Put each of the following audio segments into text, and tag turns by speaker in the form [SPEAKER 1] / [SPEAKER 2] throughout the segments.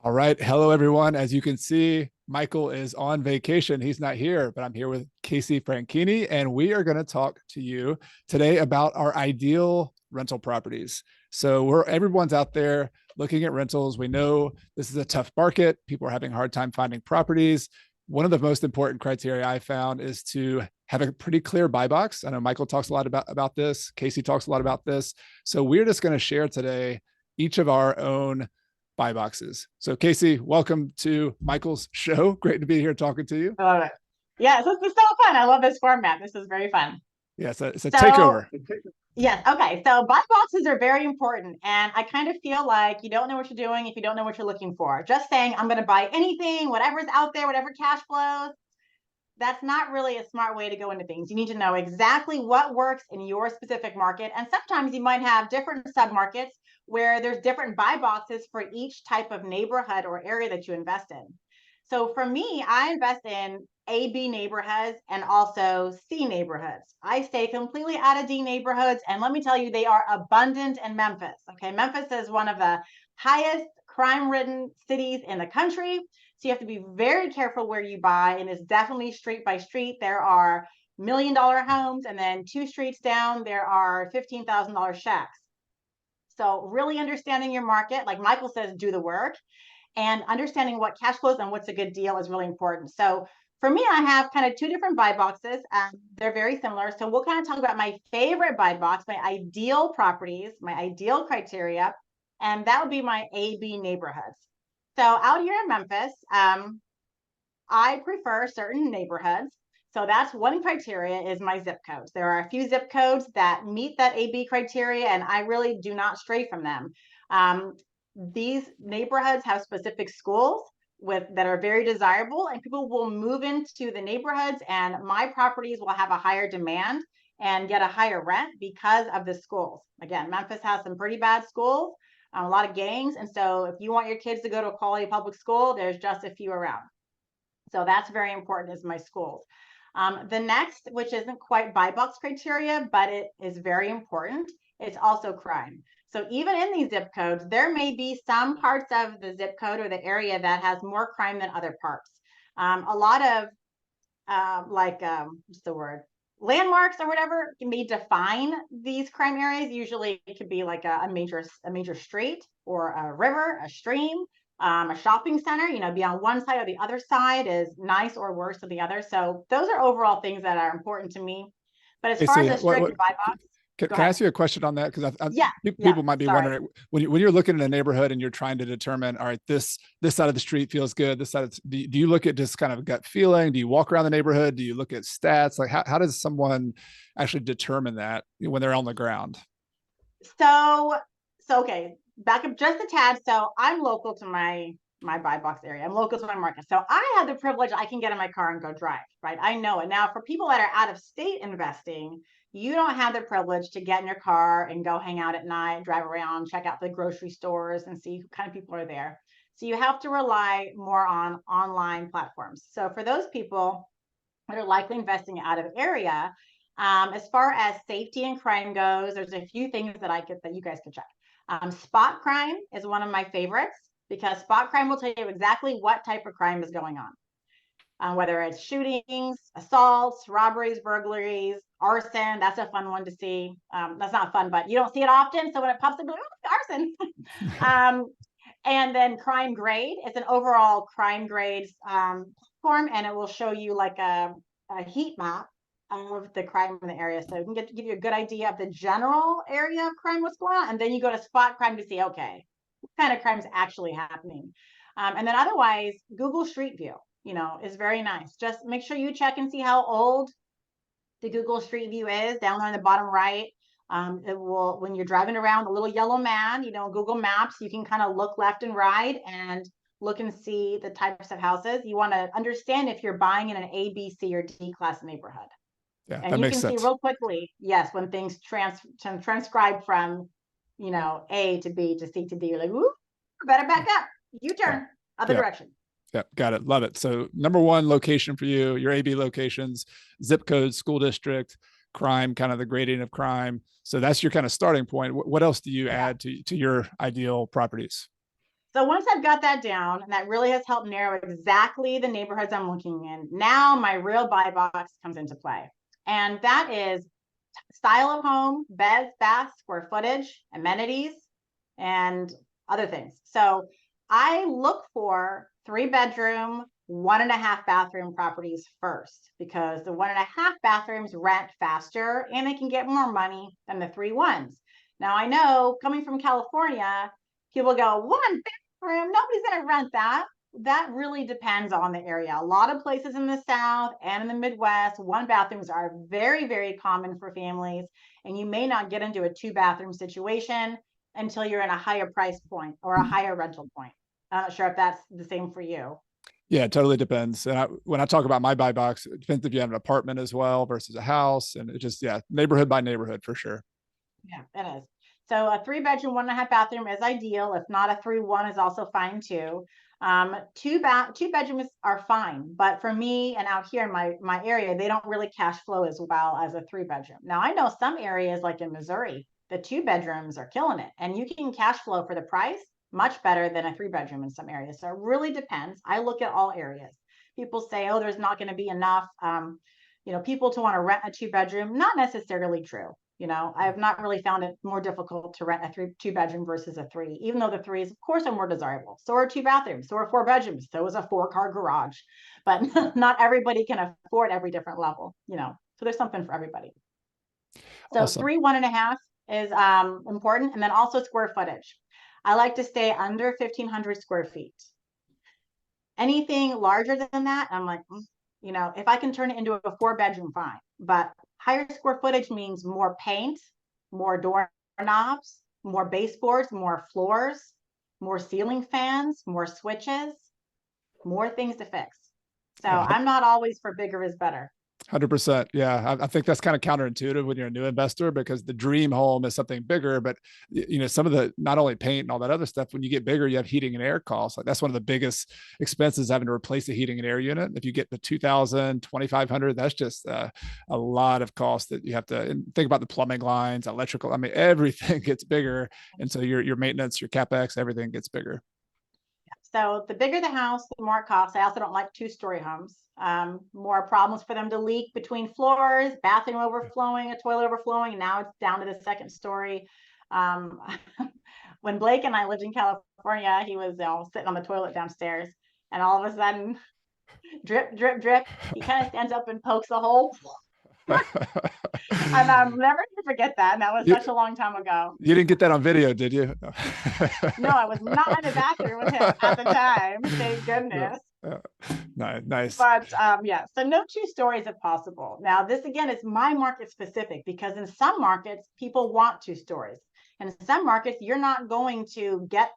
[SPEAKER 1] All right. Hello, everyone. As you can see, Michael is on vacation. He's not here, but I'm here with Casey Franchini, and we are going to talk to you today about our ideal rental properties. So everyone's out there looking at rentals. We know this is a tough market. People are having a hard time finding properties. One of the most important criteria I found is to have a pretty clear buy box. I know Michael talks a lot about this. Casey talks a lot about this. So we're just going to share today each of our own buy boxes. So Casey, welcome to Michael's show. Great to be here talking to you.
[SPEAKER 2] I love it. Yeah, this is so fun. I love this format. This is very fun.
[SPEAKER 1] Yeah, it's a
[SPEAKER 2] So,
[SPEAKER 1] takeover.
[SPEAKER 2] yes, okay. So buy boxes are very important. And I kind of feel like you don't know what you're doing if you don't know what you're looking for. Just saying, I'm going to buy anything, whatever's out there, whatever cash flows, that's not really a smart way to go into things. You need to know exactly what works in your specific market. And sometimes you might have different submarkets where there's different buy boxes for each type of neighborhood or area that you invest in. So for me, I invest in A, B neighborhoods and also C neighborhoods. I stay completely out of D neighborhoods. And let me tell you, they are abundant in Memphis. Okay. Memphis is one of the highest crime ridden cities in the country. So you have to be very careful where you buy. And it's definitely street by street. There are $1 million homes. And then 2 streets down, there are $15,000 shacks. So really understanding your market, like Michael says, do the work, and understanding what cash flows and what's a good deal is really important. So for me, I have kind of two different buy boxes. They're very similar. So we'll kind of talk about my favorite buy box, my ideal properties, my ideal criteria, and that would be my A-B neighborhoods. So out here in Memphis, I prefer certain neighborhoods. So that's one criteria is my zip codes. There are a few zip codes that meet that AB criteria, and I really do not stray from them. These neighborhoods have specific schools that are very desirable, and people will move into the neighborhoods, and my properties will have a higher demand and get a higher rent because of the schools. Again, Memphis has some pretty bad schools, a lot of gangs, and so if you want your kids to go to a quality public school, there's just a few around. So that's very important is my schools. The next, which isn't quite buy box criteria, but it is very important, it's also crime. So even in these zip codes, there may be some parts of the zip code or the area that has more crime than other parts. A lot of what's the word? Landmarks or whatever may define these crime areas. Usually it could be like a major street or a river, a stream, a shopping center, be on one side or the other side is nice or worse than the other. So those are overall things that are important to me. But as far
[SPEAKER 1] Casey,
[SPEAKER 2] as a strict buy box,
[SPEAKER 1] can I ask you a question on that? Because
[SPEAKER 2] yeah,
[SPEAKER 1] people might be
[SPEAKER 2] sorry.
[SPEAKER 1] wondering when you're looking at a neighborhood and you're trying to determine, all right, this side of the street feels good. This side, do you look at just kind of a gut feeling? Do you walk around the neighborhood? Do you look at stats? Like how does someone actually determine that when they're on the ground?
[SPEAKER 2] So okay, back up just a tad. So I'm local to my buy box area. I'm local to my market. So I have the privilege I can get in my car and go drive, right? I know it. Now, for people that are out of state investing, you don't have the privilege to get in your car and go hang out at night, drive around, check out the grocery stores and see what kind of people are there. So you have to rely more on online platforms. So for those people that are likely investing out of area, as far as safety and crime goes, there's a few things that you guys could check. Spot crime is one of my favorites because spot crime will tell you exactly what type of crime is going on. Whether it's shootings, assaults, robberies, burglaries, arson. That's a fun one to see. That's not fun, but you don't see it often. So when it pops up, arson. And then Crime Grade. It's an overall crime grade platform, and it will show you like a heat map of the crime in the area. So it can give you a good idea of the general area of crime, what's going on. And then you go to spot crime to see, okay, what kind of crime is actually happening. And then otherwise, Google Street View, is very nice. Just make sure you check and see how old the Google Street View is down there in the bottom right. It will, when you're driving around, the little yellow man, Google Maps, you can kind of look left and right and look and see the types of houses. You want to understand if you're buying in an A, B, C, or D class neighborhood.
[SPEAKER 1] Yeah,
[SPEAKER 2] And
[SPEAKER 1] that
[SPEAKER 2] you
[SPEAKER 1] makes
[SPEAKER 2] can see
[SPEAKER 1] sense.
[SPEAKER 2] real quickly, yes, when things transcribe from, A to B to C to D, you're like, ooh, better back up,
[SPEAKER 1] Yeah.
[SPEAKER 2] U-turn, other
[SPEAKER 1] Yeah.
[SPEAKER 2] direction.
[SPEAKER 1] Yeah, got it. Love it. So number one location for you, your AB locations, zip code, school district, crime, kind of the gradient of crime. So that's your kind of starting point. What else do you
[SPEAKER 2] Yeah.
[SPEAKER 1] add to your ideal properties?
[SPEAKER 2] So once I've got that down, and that really has helped narrow exactly the neighborhoods I'm looking in, now my real buy box comes into play. And that is style of home, beds, baths, square footage, amenities, and other things. So I look for 3-bedroom, 1.5 bathroom properties first, because the 1.5 bathrooms rent faster and they can get more money than the 3 1s. Now I know, coming from California, people go, 1 bedroom, nobody's going to rent that. That really depends on the area. A lot of places in the South and in the Midwest, 1 bathrooms are very, very common for families. And you may not get into a 2-bathroom situation until you're in a higher price point or a higher rental point. I'm not sure if that's the same for you.
[SPEAKER 1] Yeah, it totally depends. And when I talk about my buy box, it depends if you have an apartment as well versus a house. And it just, yeah, neighborhood by neighborhood for sure.
[SPEAKER 2] Yeah, it is. So a 3-bedroom, 1.5 bathroom is ideal. If not, a 3-1 is also fine too. Two bedrooms are fine, but for me and out here in my area, they don't really cash flow as well as a 3-bedroom. Now I know some areas like in Missouri, the 2 bedrooms are killing it, and you can cash flow for the price much better than a 3-bedroom in some areas. So it really depends. I look at all areas. People say, oh, there's not going to be enough, people to want to rent a 2-bedroom. Not necessarily true. I have not really found it more difficult to rent a 2-bedroom versus a 3, even though the 3s, of course, are more desirable. So are 2 bathrooms, so are 4 bedrooms, so is a 4-car garage. But not everybody can afford every different level, so there's something for everybody. So
[SPEAKER 1] Awesome.
[SPEAKER 2] 3, 1.5 is important. And then also square footage. I like to stay under 1,500 square feet. Anything larger than that, I'm like, if I can turn it into a 4-bedroom, fine. But higher square footage means more paint, more doorknobs, more baseboards, more floors, more ceiling fans, more switches, more things to fix. So I'm not always for bigger is better.
[SPEAKER 1] 100%. Yeah. I think that's kind of counterintuitive when you're a new investor, because the dream home is something bigger, but some of the, not only paint and all that other stuff, when you get bigger, you have heating and air costs. Like that's one of the biggest expenses, having to replace a heating and air unit. If you get the 2,000, 2,500, that's just a lot of cost that you have to think about. The plumbing lines, electrical, I mean, everything gets bigger. And so your maintenance, your CapEx, everything gets bigger.
[SPEAKER 2] So the bigger the house, the more it costs. I also don't like 2-story homes. More problems for them to leak between floors, bathroom overflowing, a toilet overflowing. Now it's down to the 2nd story. When Blake and I lived in California, he was sitting on the toilet downstairs, and all of a sudden, drip, drip, drip. He kind of stands up and pokes the hole. And I'm never gonna forget that. And that was such a long time ago.
[SPEAKER 1] You didn't get that on video, did you?
[SPEAKER 2] No, I was not in the bathroom with him at the time. Thank goodness.
[SPEAKER 1] Nice.
[SPEAKER 2] But so no 2 stories if possible. Now, this again is my market specific, because in some markets, people want 2 stories. And in some markets, you're not going to get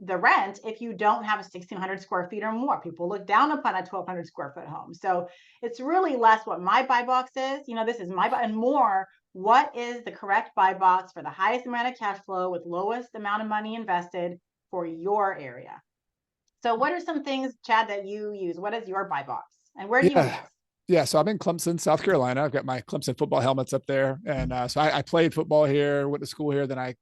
[SPEAKER 2] the rent if you don't have 1,600 square feet or more. People look down upon a 1,200 square foot home. So it's really less what my buy box is. This is my buy, and more what is the correct buy box for the highest amount of cash flow with lowest amount of money invested for your area. So what are some things, Chad, that you use? What is your buy box, and where do you use?
[SPEAKER 1] Yeah, so I'm in Clemson, South Carolina. I've got my Clemson football helmets up there, and so I played football here, went to school here. Then I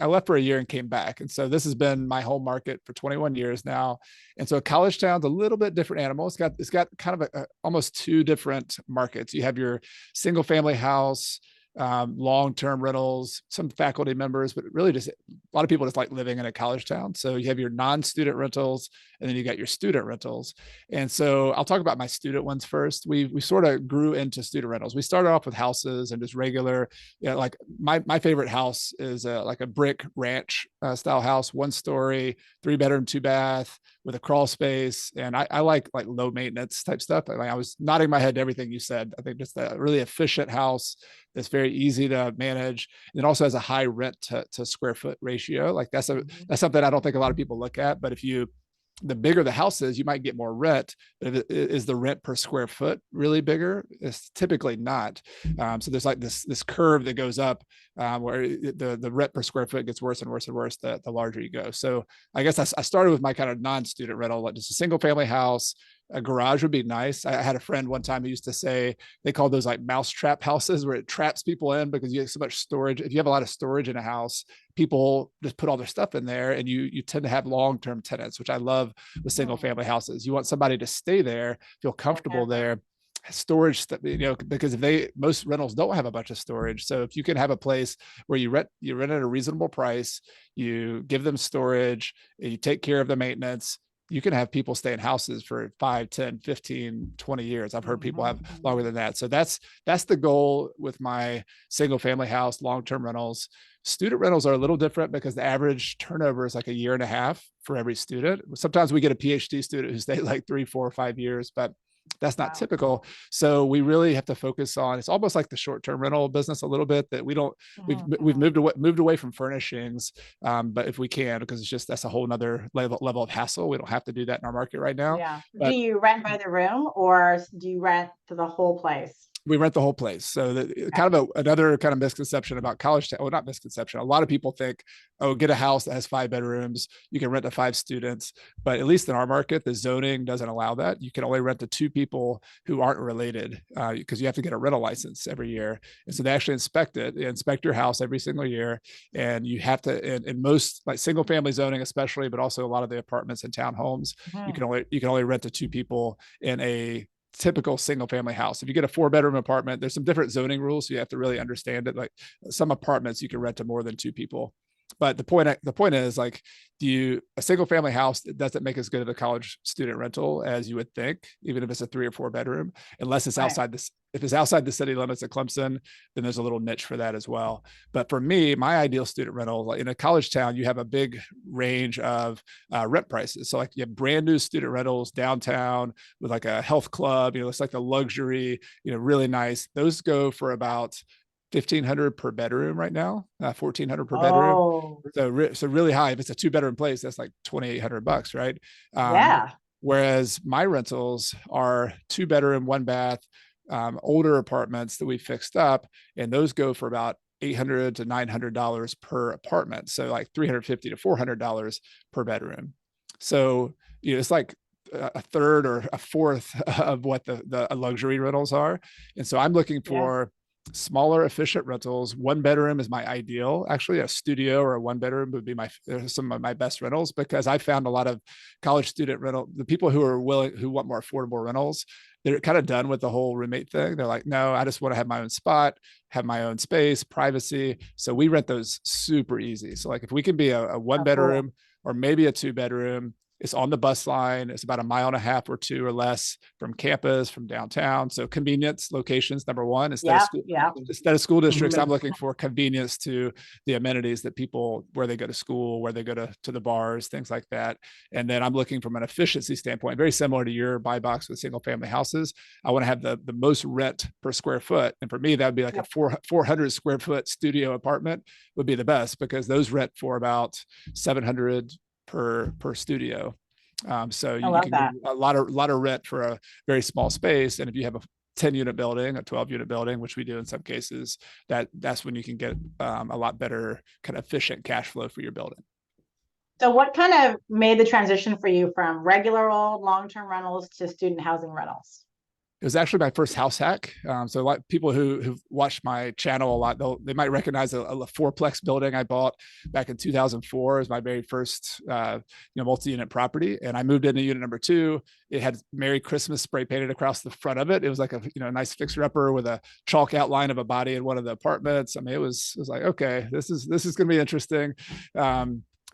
[SPEAKER 1] left for a year and came back, and so this has been my home market for 21 years now. And so college town's a little bit different animal. It's got kind of almost 2 different markets. You have your single family house, long-term rentals, some faculty members, but really just a lot of people just like living in a college town. So you have your non-student rentals, and then you got your student rentals. And so I'll talk about my student ones first. We sort of grew into student rentals. We started off with houses and just regular, like my favorite house is like a brick ranch style house, 1-story, 3-bedroom, 2-bath with a crawl space. And I like low maintenance type stuff. I was nodding my head to everything you said. I think just a really efficient house that's very easy to manage. And it also has a high rent to square foot ratio. Like that's something I don't think a lot of people look at. But the bigger the house is, you might get more rent, but is the rent per square foot really bigger? It's typically not. So there's like this curve that goes up where the rent per square foot gets worse and worse and worse the larger you go. So I guess I started with my kind of non-student rental, like just a single family house, A garage would be nice. I had a friend one time who used to say they call those like mousetrap houses, where it traps people in because you have so much storage. If you have a lot of storage in a house, people just put all their stuff in there, and you tend to have long-term tenants, which I love with single family houses. You want somebody to stay there, feel comfortable there. Storage, because most rentals don't have a bunch of storage. So if you can have a place where you rent at a reasonable price, you give them storage, you take care of the maintenance, you can have people stay in houses for 5, 10, 15, 20 years. I've heard people have longer than that. So that's the goal with my single family house, long-term rentals. Student rentals are a little different because the average turnover is like a year and a half for every student. Sometimes we get a PhD student who stayed like 3, 4, or 5 years, but that's not typical. So we really have to focus on, it's almost like the short-term rental business a little bit, that we've moved away from furnishings. But if we can, because it's just, that's a whole nother level of hassle. We don't have to do that in our market right now.
[SPEAKER 2] Yeah.
[SPEAKER 1] But
[SPEAKER 2] do you rent by the room, or do you rent to the whole place?
[SPEAKER 1] we rent the whole place. So kind of another kind of misconception about college town, well, not misconception. A lot of people think, oh, get a house that has 5 bedrooms, you can rent to 5 students. But at least in our market, the zoning doesn't allow that. You can only rent to 2 people who aren't related, because you have to get a rental license every year. And so they actually inspect your house every single year. And you have to, in most like single family zoning, especially, but also a lot of the apartments and townhomes, you can only rent to 2 people in a typical single family house. If you get a 4-bedroom apartment, there's some different zoning rules, so you have to really understand it. Like some apartments you can rent to more than 2 people. But the point is, like, a single family house, it doesn't make as good of a college student rental as you would think, even if it's a 3 or 4 bedroom, unless it's outside this. If it's outside the city limits of Clemson, then there's a little niche for that as well. But for me, my ideal student rental, like in a college town, you have a big range of rent prices. So like you have brand new student rentals downtown with like a health club, it's like the luxury, really nice. Those go for about $1,500 per bedroom right now, $1,400 per bedroom.
[SPEAKER 2] Oh,
[SPEAKER 1] So really high. If it's a 2-bedroom place, that's like $2,800, right?
[SPEAKER 2] yeah.
[SPEAKER 1] Whereas my rentals are 2-bedroom, 1 bath, older apartments that we fixed up, and those go for about $800 to $900 per apartment. So like $350 to $400 per bedroom. So it's like a third or a fourth of what the luxury rentals are. And so I'm looking for smaller, efficient rentals. 1 bedroom is my ideal. Actually, a studio or a 1 bedroom would be some of my best rentals, because I found a lot of college student rental, the people who want more affordable rentals, they're kind of done with the whole roommate thing. They're like, no, I just want to have my own spot, have my own space, privacy. So we rent those super easy. So like if we can be a 1 bedroom or maybe a 2 bedroom, it's on the bus line. It's about 1.5 miles or 2 or less from campus, from downtown. So convenience, locations, number one. Instead of school districts, I'm looking for convenience to the amenities that people, where they go to school, where they go to the bars, things like that. And then I'm looking from an efficiency standpoint, very similar to your buy box with single family houses. I want to have the most rent per square foot. And for me, that would be like a 400 square foot studio apartment would be the best, because those rent for about $700 per studio. So you can get a lot of rent for a very small space. And if you have a 10-unit building, a 12-unit building, which we do in some cases, that's when you can get a lot better kind of efficient cash flow for your building.
[SPEAKER 2] So what kind of made the transition for you from regular old long-term rentals to student housing rentals?
[SPEAKER 1] It was actually my first house hack. So a lot of people who've watched my channel a lot, they might recognize a 4-plex building I bought back in 2004 as my very first multi-unit property. And I moved into unit number 2. It had Merry Christmas spray painted across the front of it. It was like a nice fixer-upper with a chalk outline of a body in one of the apartments. I mean, it was like, okay, this is going to be interesting.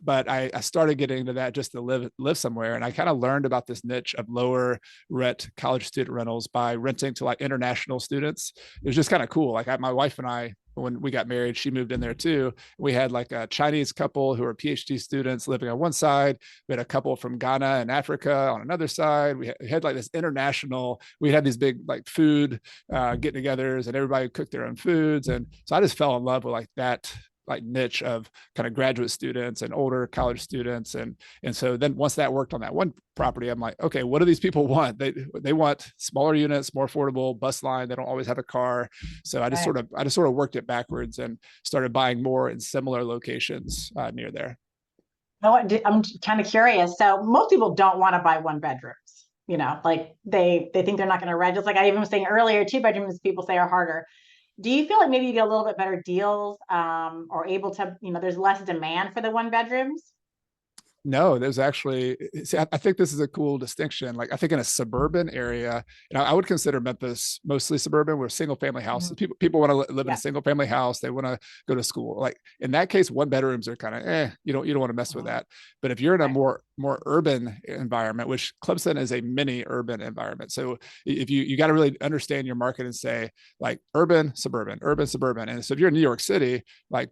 [SPEAKER 1] But I started getting into that just to live somewhere. And I kind of learned about this niche of lower rent college student rentals by renting to like international students. It was just kind of cool. Like my wife and I, when we got married, she moved in there too. We had like a Chinese couple who were PhD students living on one side. We had a couple from Ghana and Africa on another side. We had like this international, we had these big like food get-togethers, and everybody cooked their own foods. And so I just fell in love with like that like niche of kind of graduate students and older college students. And so then once that worked on that one property, I'm like, okay, what do these people want? They want smaller units, more affordable, bus line. They don't always have a car. So I just sort of worked it backwards and started buying more in similar locations near there.
[SPEAKER 2] I'm kind of curious. So most people don't want to buy 1 bedrooms. like they think they're not going to rent. Just like I even was saying earlier, 2 bedrooms people say are harder. Do you feel like maybe you get a little bit better deals, or able to, there's less demand for the 1 bedrooms?
[SPEAKER 1] No, there's actually, see, I think this is a cool distinction. Like I think in a suburban area, I would consider Memphis mostly suburban where single family houses,
[SPEAKER 2] Mhm.
[SPEAKER 1] people want to live in a
[SPEAKER 2] Yeah.
[SPEAKER 1] single family house. They want to go to school. Like in that case, 1 bedrooms are kind of, you don't want to mess with
[SPEAKER 2] Mhm.
[SPEAKER 1] that. But if you're in a
[SPEAKER 2] Right.
[SPEAKER 1] more urban environment, which Clemson is a mini urban environment. So if you got to really understand your market and say like urban, suburban, urban, suburban. And so if you're in New York City, like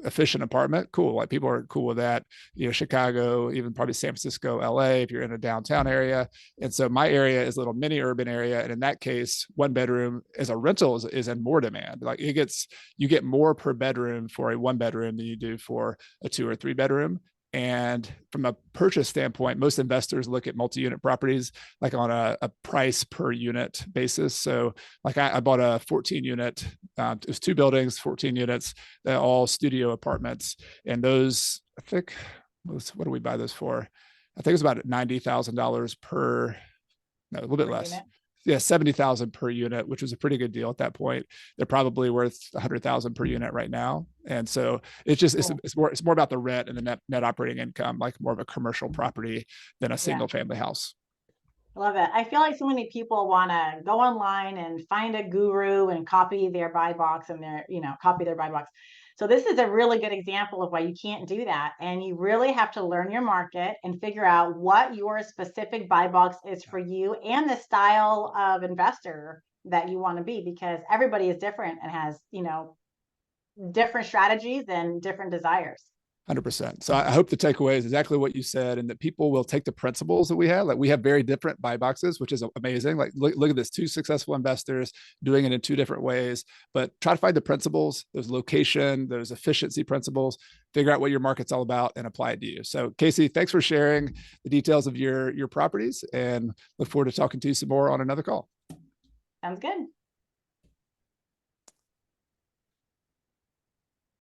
[SPEAKER 1] efficient apartment, cool. Like people are cool with that. Chicago, even probably San Francisco, LA, if you're in a downtown area. And so my area is a little mini urban area. And in that case, 1 bedroom as a rental is in more demand. Like you get more per bedroom for a 1 bedroom than you do for a 2 or 3 bedroom. And from a purchase standpoint, most investors look at multi-unit properties like on a price per unit basis. So like I bought a 14 unit, it was 2 buildings, 14 units, all studio apartments. And those, I think, what do we buy those for? I think it's about $90,000 per, no, a little bit
[SPEAKER 2] Per
[SPEAKER 1] less.
[SPEAKER 2] unit.
[SPEAKER 1] Yeah, 70,000 per unit, which was a pretty good deal at that point. They're probably worth 100,000 per unit right now. And so it's just,
[SPEAKER 2] Cool.
[SPEAKER 1] it's more about the rent and the net operating income, like more of a commercial property than a
[SPEAKER 2] Yeah.
[SPEAKER 1] single family house.
[SPEAKER 2] I love it. I feel like so many people want to go online and find a guru and copy their buy box and copy their buy box. So this is a really good example of why you can't do that. And you really have to learn your market and figure out what your specific buy box is for you and the style of investor that you want to be, because everybody is different and has, different strategies and different desires.
[SPEAKER 1] 100%. So I hope the takeaway is exactly what you said, and that people will take the principles that we have. Like we have very different buy boxes, which is amazing. Like look at this, 2 successful investors doing it in 2 different ways, but try to find the principles, those location, those efficiency principles, figure out what your market's all about and apply it to you. So Casey, thanks for sharing the details of your properties, and look forward to talking to you some more on another call.
[SPEAKER 2] Sounds good.